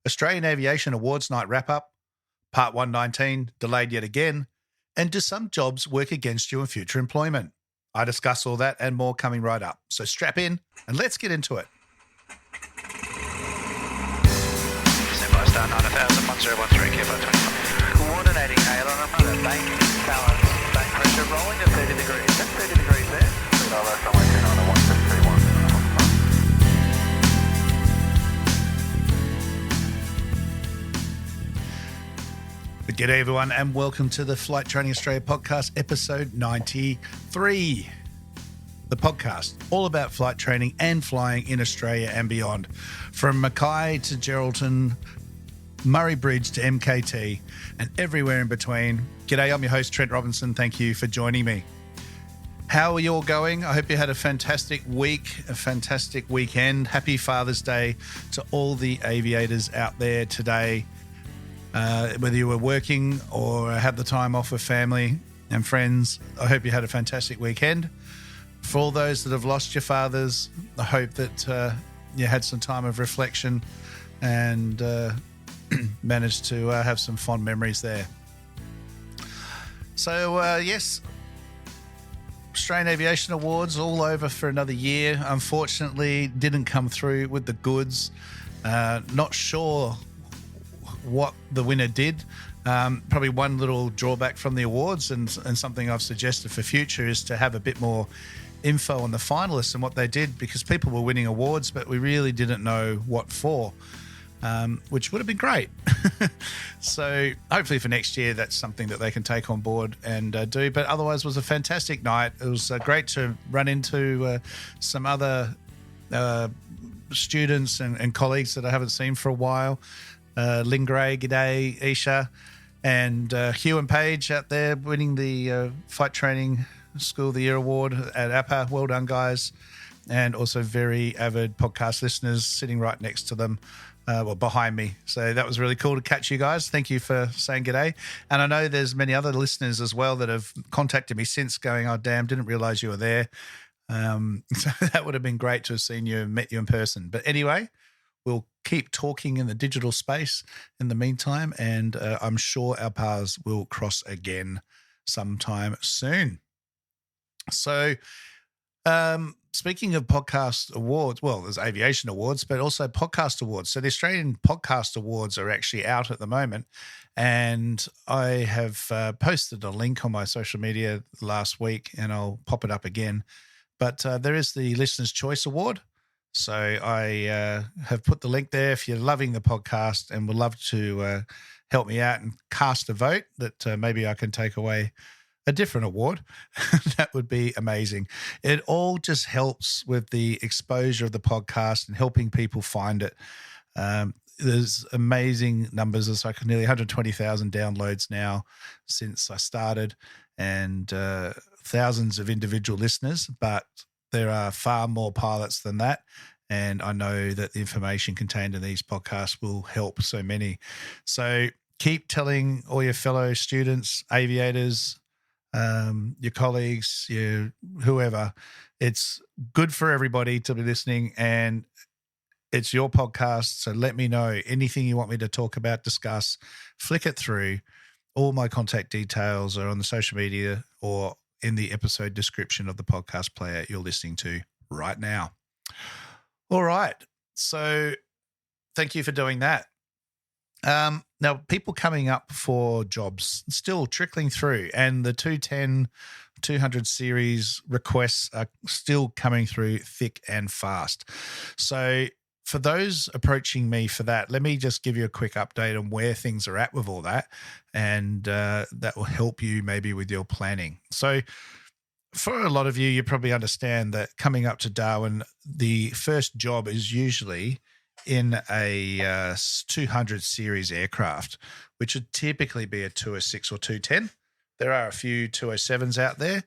Australian Aviation Awards night wrap-up, Part 119, delayed yet again, and do some jobs work against you in future employment? I discuss all that and more coming right up. So strap in and let's get into it. Standby star 9000, 1013, Kilo 25. Coordinating Aileron on bank balance, bank pressure rolling to 30 degrees. That's 30 degrees there. Somewhere 10 on a 1631. G'day everyone and welcome to the Flight Training Australia podcast, episode 93. The podcast all about flight training and flying in Australia and beyond. From Mackay to Geraldton, Murray Bridge to MKT and everywhere in between. G'day, I'm your host Trent Robinson. Thank you for joining me. How are you all going? I hope you had a fantastic week, a fantastic weekend. Happy Father's Day to all the aviators out there today. Whether you were working or had the time off with family and friends, I hope you had a fantastic weekend. For all those that have lost your fathers, I hope that you had some time of reflection and managed to have some fond memories there. So, yes, Australian Aviation Awards all over for another year. Unfortunately, didn't come through with the goods. Not sure what the winner did. Probably one little drawback from the awards and something I've suggested for future is to have a bit more info on the finalists and what they did, because people were winning awards but we really didn't know what for, which would have been great. So hopefully for next year that's something that they can take on board and do. But otherwise it was a fantastic night. It was great to run into some other students and colleagues that I haven't seen for a while. Lynn Gray, g'day, Isha, and Hugh and Paige out there winning the Flight Training School of the Year Award at APA. Well done, guys. And also very avid podcast listeners sitting right next to them, behind me. So that was really cool to catch you guys. Thank you for saying g'day. And I know there's many other listeners as well that have contacted me since going, oh, damn, didn't realize you were there. So that would have been great to have seen you and met you in person. But anyway, we'll keep talking in the digital space in the meantime, and I'm sure our paths will cross again sometime soon. So speaking of podcast awards, well, there's Aviation Awards, but also podcast awards. So the Australian Podcast Awards are actually out at the moment, and I have posted a link on my social media last week, and I'll pop it up again. But there is the Listener's Choice Award. So I have put the link there if you're loving the podcast and would love to help me out and cast a vote that maybe I can take away a different award. That would be amazing. It all just helps with the exposure of the podcast and helping people find it. There's amazing numbers. It's like nearly 120,000 downloads now since I started, and thousands of individual listeners, but there are far more pilots than that, and I know that the information contained in these podcasts will help so many. So keep telling all your fellow students, aviators, your colleagues, whoever. It's good for everybody to be listening, and it's your podcast, so let me know anything you want me to talk about, discuss, flick it through. All my contact details are on the social media or in the episode description of the podcast player you're listening to right now. All right. So thank you for doing that. Now, people coming up for jobs still trickling through, and the 210, 200 series requests are still coming through thick and fast. So for those approaching me for that, let me just give you a quick update on where things are at with all that, and that will help you maybe with your planning. So for a lot of you, you probably understand that coming up to Darwin, the first job is usually in a 200 series aircraft, which would typically be a 206 or 210. There are a few 207s out there,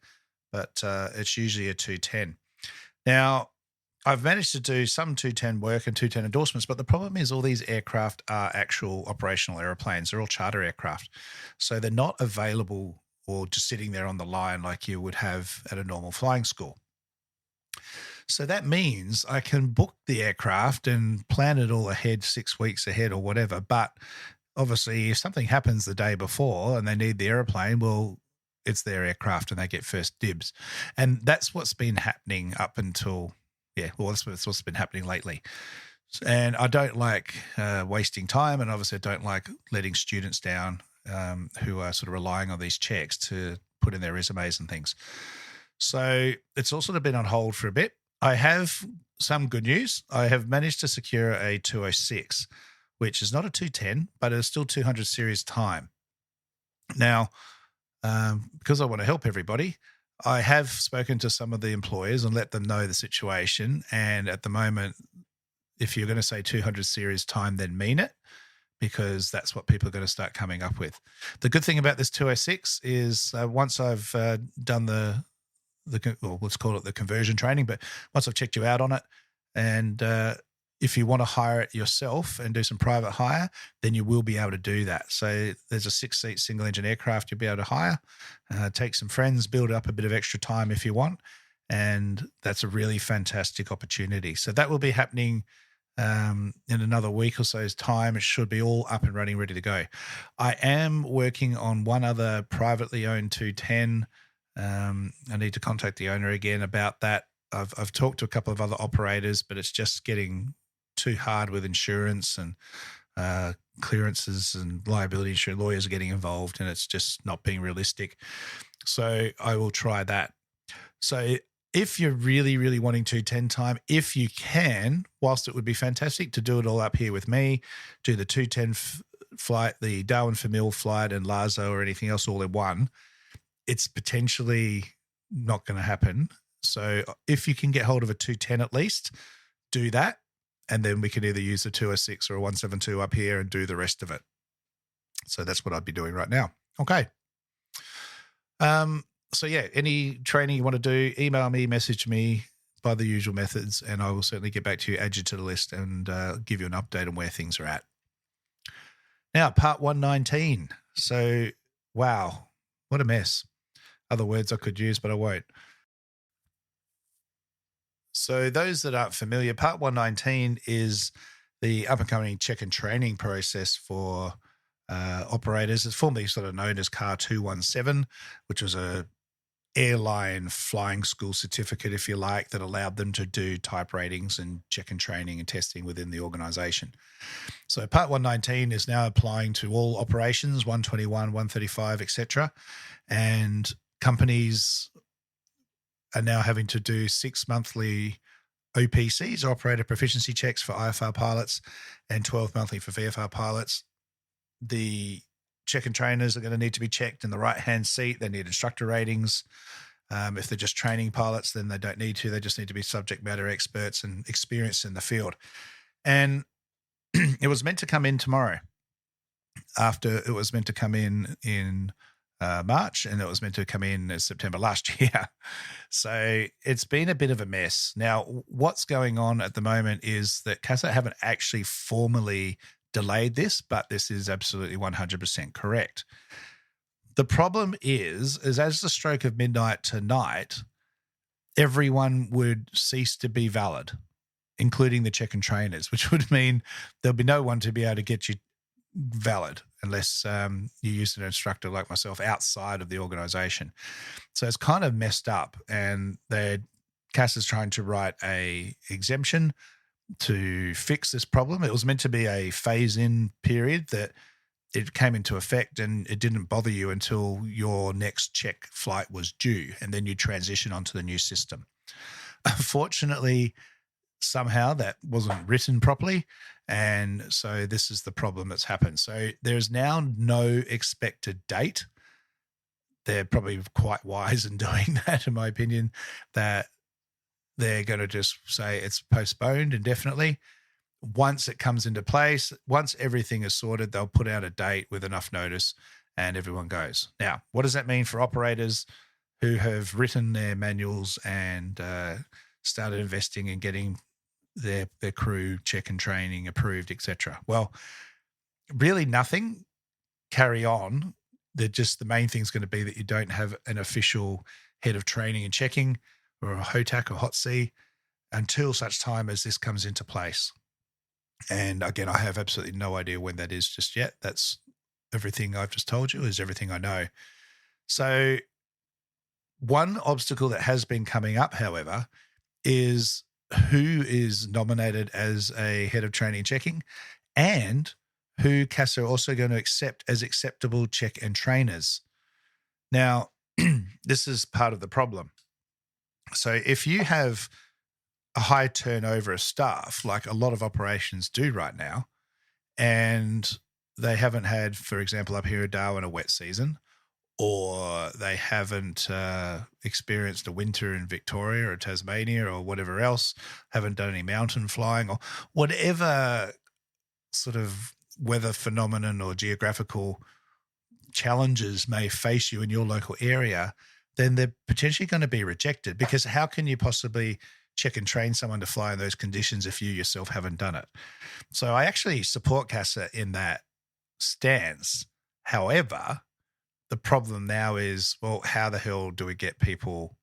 but it's usually a 210. Now, I've managed to do some 210 work and 210 endorsements, but the problem is all these aircraft are actual operational airplanes. They're all charter aircraft. So they're not available or just sitting there on the line like you would have at a normal flying school. So that means I can book the aircraft and plan it all ahead 6 weeks ahead or whatever. But obviously, if something happens the day before and they need the airplane, well, it's their aircraft and they get first dibs. And that's what's been happening up until, that's what's been happening lately. And I don't like wasting time, and obviously I don't like letting students down who are sort of relying on these checks to put in their resumes and things. So it's all sort of been on hold for a bit. I have some good news. I have managed to secure a 206, which is not a 210, but it's still 200 series time. Now, because I want to help everybody, I have spoken to some of the employers and let them know the situation. And at the moment, if you're going to say 200 series time, then mean it, because that's what people are going to start coming up with. The good thing about this 206 is once I've done let's call it the conversion training, but once I've checked you out on it, and if you want to hire it yourself and do some private hire, then you will be able to do that. So there's a 6-seat single engine aircraft you'll be able to hire, take some friends, build up a bit of extra time if you want. And that's a really fantastic opportunity. So that will be happening in another week or so's time. It should be all up and running, ready to go. I am working on one other privately owned 210. I need to contact the owner again about that. I've talked to a couple of other operators, but it's just getting too hard with insurance and clearances and liability insurance. Lawyers are getting involved, and it's just not being realistic. So I will try that. So if you're really, really wanting 210 time, if you can, whilst it would be fantastic to do it all up here with me, do the 210 flight, the Darwin Famil flight and Lazo or anything else all in one, it's potentially not going to happen. So if you can get hold of a 210 at least, do that. And then we can either use a 206 or a 172 up here and do the rest of it. So that's what I'd be doing right now. Okay. So yeah, any training you want to do, email me, message me by the usual methods, and I will certainly get back to you, add you to the list, and give you an update on where things are at. Now, part 119. So, wow, what a mess. Other words I could use, but I won't. So those that aren't familiar, part 119 is the up-and-coming check and training process for operators. It's formerly sort of known as CAR 217, which was a airline flying school certificate, if you like, that allowed them to do type ratings and check and training and testing within the organisation. So part 119 is now applying to all operations, 121, 135, etc. And companies are now having to do 6 monthly OPCs, operator proficiency checks, for IFR pilots, and 12 monthly for VFR pilots. The check and trainers are going to need to be checked in the right-hand seat. They need instructor ratings. If they're just training pilots, then they don't need to. They just need to be subject matter experts and experienced in the field. And it was meant to come in tomorrow, after it was meant to come in March, and it was meant to come in September last year. So it's been a bit of a mess. Now, what's going on at the moment is that CASA haven't actually formally delayed this, but this is absolutely 100% correct. The problem is as the stroke of midnight tonight, everyone would cease to be valid, including the check and trainers, which would mean there'll be no one to be able to get you valid unless you use an instructor like myself outside of the organisation. So it's kind of messed up, and CASA's trying to write a exemption to fix this problem. It was meant to be a phase-in period that it came into effect, and it didn't bother you until your next check flight was due, and then you transition onto the new system. Unfortunately, somehow that wasn't written properly, and so this is the problem that's happened. So there's now no expected date. They're probably quite wise in doing that, in my opinion, that they're going to just say it's postponed indefinitely. Once it comes into place, once everything is sorted, they'll put out a date with enough notice and everyone goes. Now, what does that mean for operators who have written their manuals and started investing in getting their crew check and training approved, etc.? Well, really nothing. Carry on. The main thing is going to be that you don't have an official head of training and checking, or a HOTAC or HOTC, until such time as this comes into place. And again, I have absolutely no idea when that is just yet. That's everything I've just told you is everything I know. So one obstacle that has been coming up, however, is who is nominated as a head of training checking and who CASA are also going to accept as acceptable check and trainers. Now, this is part of the problem. So if you have a high turnover of staff, like a lot of operations do right now, and they haven't had, for example, up here in Darwin, a wet season, or they haven't experienced a winter in Victoria or Tasmania or whatever else, haven't done any mountain flying or whatever sort of weather phenomenon or geographical challenges may face you in your local area, then they're potentially going to be rejected, because how can you possibly check and train someone to fly in those conditions if you yourself haven't done it? So I actually support CASA in that stance. However, the problem now is, well, how the hell do we get people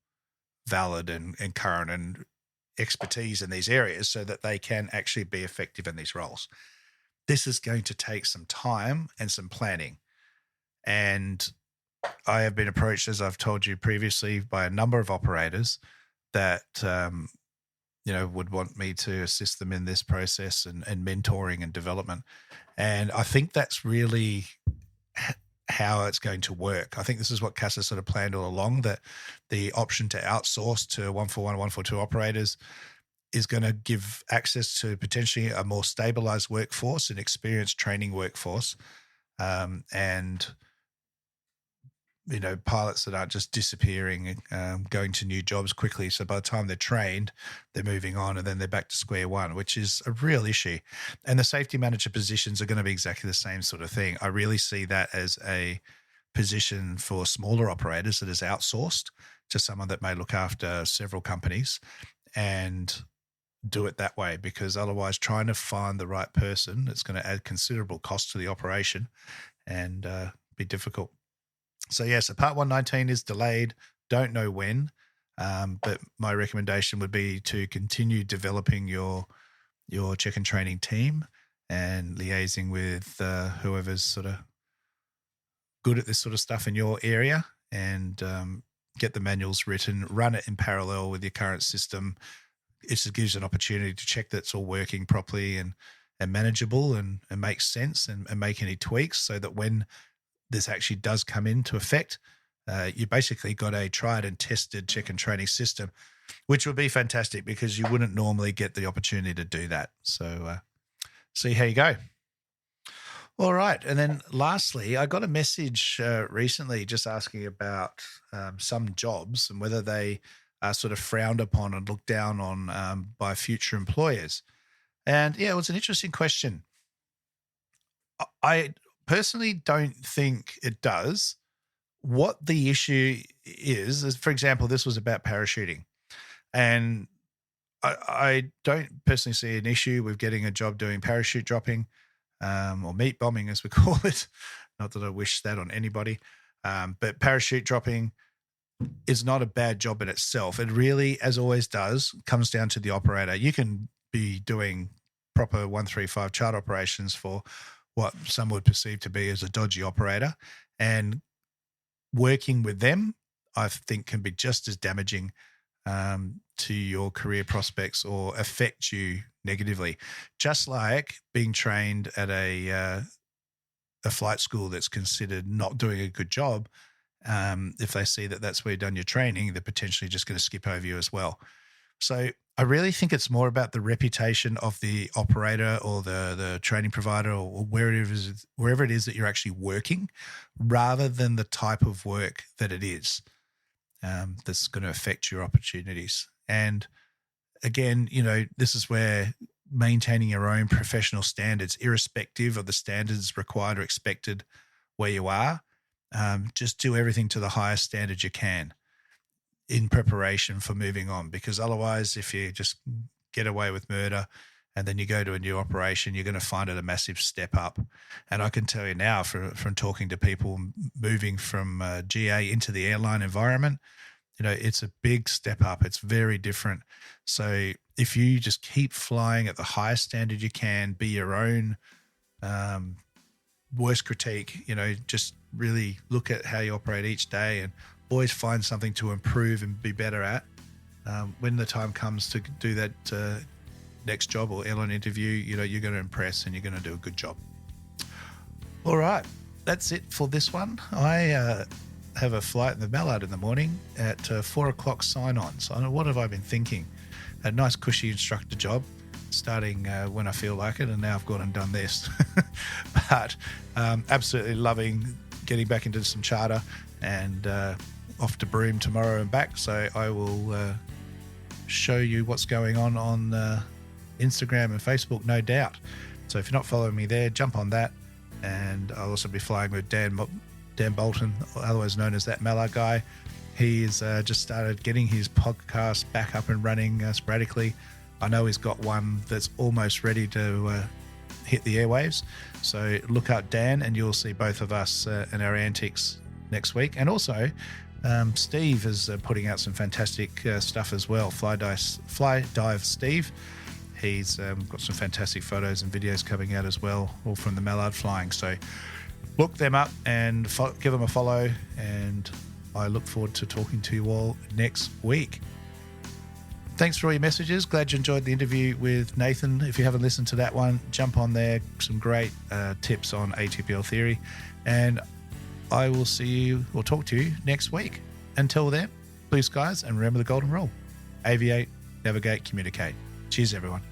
valid and current and expertise in these areas so that they can actually be effective in these roles? This is going to take some time and some planning. And I have been approached, as I've told you previously, by a number of operators that, would want me to assist them in this process and mentoring and development. And I think that's really how it's going to work. I think this is what CASA sort of planned all along, that the option to outsource to 141, 142 operators is going to give access to potentially a more stabilized workforce, an experienced training workforce, and pilots that aren't just disappearing, going to new jobs quickly. So by the time they're trained, they're moving on and then they're back to square one, which is a real issue. And the safety manager positions are going to be exactly the same sort of thing. I really see that as a position for smaller operators that is outsourced to someone that may look after several companies and do it that way, because otherwise trying to find the right person, it's going to add considerable cost to the operation and be difficult. So yes, Part 119 is delayed. Don't know when, but my recommendation would be to continue developing your check and training team and liaising with whoever's sort of good at this sort of stuff in your area, and get the manuals written, run it in parallel with your current system. It just gives you an opportunity to check that it's all working properly and manageable and makes sense, and make any tweaks so that when this actually does come into effect, you basically got a tried and tested check and training system, which would be fantastic because you wouldn't normally get the opportunity to do that. So see how you go. All right. And then lastly, I got a message recently just asking about some jobs and whether they are sort of frowned upon and looked down on by future employers. And yeah, it was an interesting question. I personally don't think it does. What the issue is, for example, this was about parachuting. And I don't personally see an issue with getting a job doing parachute dropping, or meat bombing, as we call it. Not that I wish that on anybody. But parachute dropping is not a bad job in itself. It really, as always does, comes down to the operator. You can be doing proper 135 chart operations for what some would perceive to be as a dodgy operator, and working with them, I think, can be just as damaging to your career prospects or affect you negatively. Just like being trained at a flight school that's considered not doing a good job, if they see that that's where you've done your training, they're potentially just going to skip over you as well. So I really think it's more about the reputation of the operator or the training provider or wherever it is that you're actually working, rather than the type of work that it is that's going to affect your opportunities. And again, this is where maintaining your own professional standards, irrespective of the standards required or expected where you are, just do everything to the highest standard you can in preparation for moving on, because otherwise, if you just get away with murder and then you go to a new operation, you're going to find it a massive step up. And I can tell you now from talking to people moving from GA into the airline environment, it's a big step up. It's very different. So if you just keep flying at the highest standard you can, be your own worst critique, just really look at how you operate each day and always find something to improve and be better at. When the time comes to do that next job or airline interview, you're going to impress and you're going to do a good job. All right, that's it for this one. I have a flight in the Mallard in the morning at 4 o'clock sign-on. So what have I been thinking? A nice cushy instructor job, starting when I feel like it, and now I've gone and done this. But absolutely loving getting back into some charter and off to Broome tomorrow and back. So I will show you what's going on Instagram and Facebook, no doubt. So if you're not following me there, jump on that. And I'll also be flying with Dan Bolton, otherwise known as that Mallard guy. He's just started getting his podcast back up and running sporadically. I know he's got one that's almost ready to hit the airwaves. So look up Dan and you'll see both of us and our antics next week. And also Steve is putting out some fantastic stuff as well. Fly Dive Steve. He's got some fantastic photos and videos coming out as well, all from the Mallard flying. So look them up and give them a follow. And I look forward to talking to you all next week. Thanks for all your messages. Glad you enjoyed the interview with Nathan. If you haven't listened to that one, jump on there. Some great tips on ATPL theory. And I will see you or talk to you next week. Until then, blue skies and remember the golden rule. Aviate, navigate, communicate. Cheers, everyone.